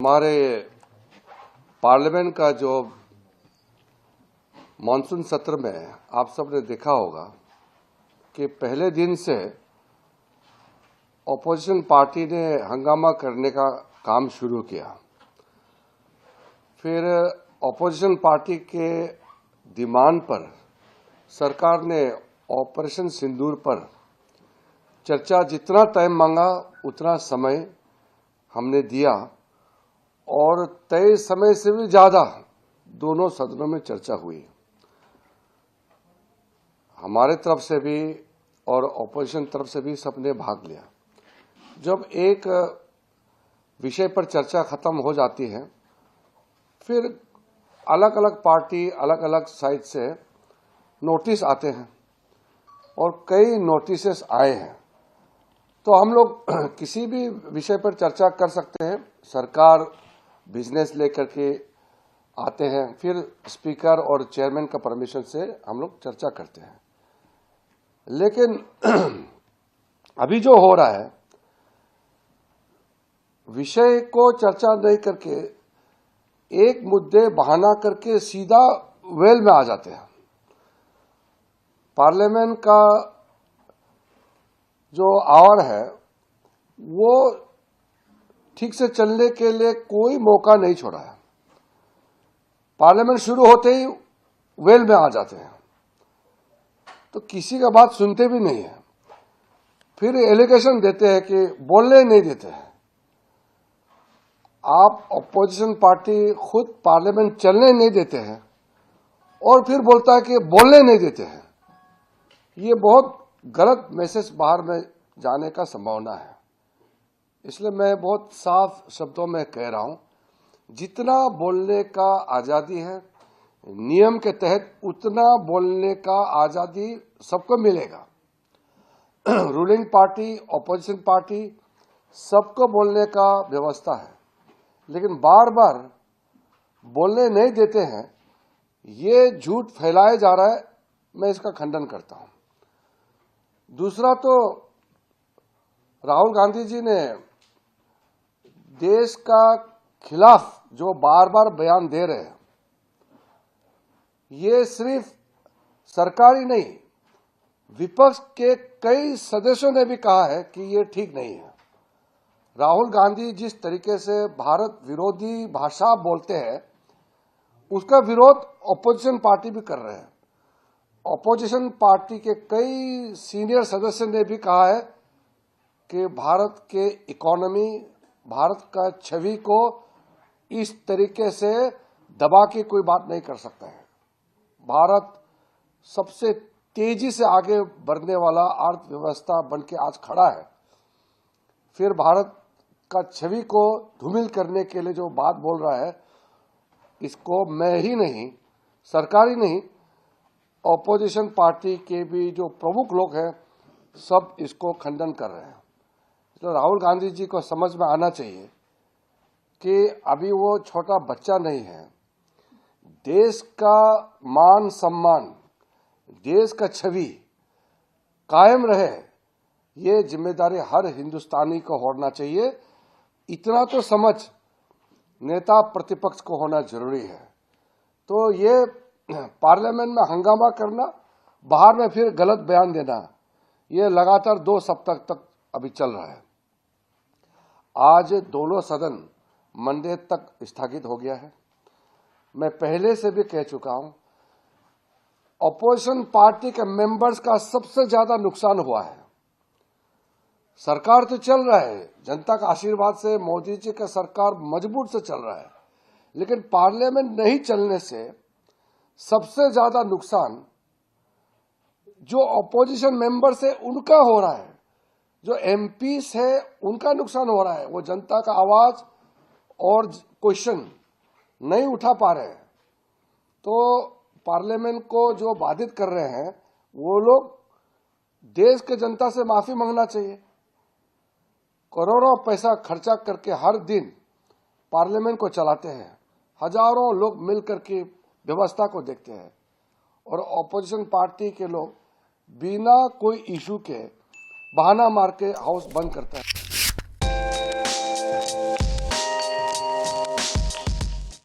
हमारे पार्लियामेंट का जो मानसून सत्र में आप सब ने देखा होगा कि पहले दिन से ऑपोजिशन पार्टी ने हंगामा करने का काम शुरू किया। फिर ऑपोजिशन पार्टी के डिमांड पर सरकार ने ऑपरेशन सिंदूर पर चर्चा जितना टाइम मांगा उतना समय हमने दिया और तय समय से भी ज्यादा दोनों सदनों में चर्चा हुई। हमारे तरफ से भी और ऑपोजिशन तरफ से भी सबने भाग लिया। जब एक विषय पर चर्चा खत्म हो जाती है फिर अलग अलग पार्टी अलग अलग साइड से नोटिस आते हैं और कई नोटिसेस आए हैं, तो हम लोग किसी भी विषय पर चर्चा कर सकते हैं। सरकार बिजनेस लेकर के आते हैं, फिर स्पीकर और चेयरमैन का परमिशन से हम लोग चर्चा करते हैं। लेकिन अभी जो हो रहा है, विषय को चर्चा नहीं करके एक मुद्दे बहाना करके सीधा वेल में आ जाते हैं। पार्लियामेंट का जो आवर है वो ठीक से चलने के लिए कोई मौका नहीं छोड़ा है। पार्लियामेंट शुरू होते ही वेल में आ जाते हैं, तो किसी का बात सुनते भी नहीं है। फिर एलिगेशन देते हैं कि बोलने नहीं देते हैं। आप ऑपोजिशन पार्टी खुद पार्लियामेंट चलने नहीं देते हैं और फिर बोलता है कि बोलने नहीं देते हैं। ये बहुत गलत मैसेज बाहर में जाने का संभावना है। इसलिए मैं बहुत साफ शब्दों में कह रहा हूं, जितना बोलने का आजादी है नियम के तहत उतना बोलने का आजादी सबको मिलेगा। रूलिंग पार्टी ऑपोजिशन पार्टी सबको बोलने का व्यवस्था है, लेकिन बार बार बोलने नहीं देते हैं, ये झूठ फैलाया जा रहा है। मैं इसका खंडन करता हूं। दूसरा, तो राहुल गांधी जी ने देश का खिलाफ जो बार बार बयान दे रहे हैं, ये सिर्फ सरकार ही नहीं, विपक्ष के कई सदस्यों ने भी कहा है कि ये ठीक नहीं है। राहुल गांधी जिस तरीके से भारत विरोधी भाषा बोलते हैं, उसका विरोध ऑपोजिशन पार्टी भी कर रहे हैं। ऑपोजिशन पार्टी के कई सीनियर सदस्य ने भी कहा है कि भारत के इकोनॉमी, भारत का छवि को इस तरीके से दबा के कोई बात नहीं कर सकता है। भारत सबसे तेजी से आगे बढ़ने वाला अर्थव्यवस्था बन के आज खड़ा है। फिर भारत का छवि को धूमिल करने के लिए जो बात बोल रहा है, इसको मैं ही नहीं, सरकार ही नहीं, ऑपोजिशन पार्टी के भी जो प्रमुख लोग हैं सब इसको खंडन कर रहे हैं। तो राहुल गांधी जी को समझ में आना चाहिए कि अभी वो छोटा बच्चा नहीं है। देश का मान सम्मान, देश का छवि कायम रहे, ये जिम्मेदारी हर हिंदुस्तानी को होना चाहिए। इतना तो समझ नेता प्रतिपक्ष को होना जरूरी है। तो ये पार्लियामेंट में हंगामा करना, बाहर में फिर गलत बयान देना, ये लगातार 2 सप्ताह तक अभी चल रहा है। आज दोनों सदन मंडे तक स्थगित हो गया है। मैं पहले से भी कह चुका हूं, ऑपोजिशन पार्टी के मेंबर्स का सबसे ज्यादा नुकसान हुआ है। सरकार तो चल रहा है, जनता का आशीर्वाद से मोदी जी का सरकार मजबूत से चल रहा है, लेकिन पार्लियामेंट नहीं चलने से सबसे ज्यादा नुकसान जो ऑपोजिशन मेंबर्स है उनका हो रहा है। जो एमपीस है उनका नुकसान हो रहा है। वो जनता का आवाज और क्वेश्चन नहीं उठा पा रहे हैं। तो पार्लियामेंट को जो बाधित कर रहे हैं वो लोग देश के जनता से माफी मांगना चाहिए। करोड़ों पैसा खर्चा करके हर दिन पार्लियामेंट को चलाते हैं, हजारों लोग मिलकर के व्यवस्था को देखते हैं, और ऑपोजिशन पार्टी के लोग बिना कोई इशू के बहाना मार के हाउस बंद करते हैं।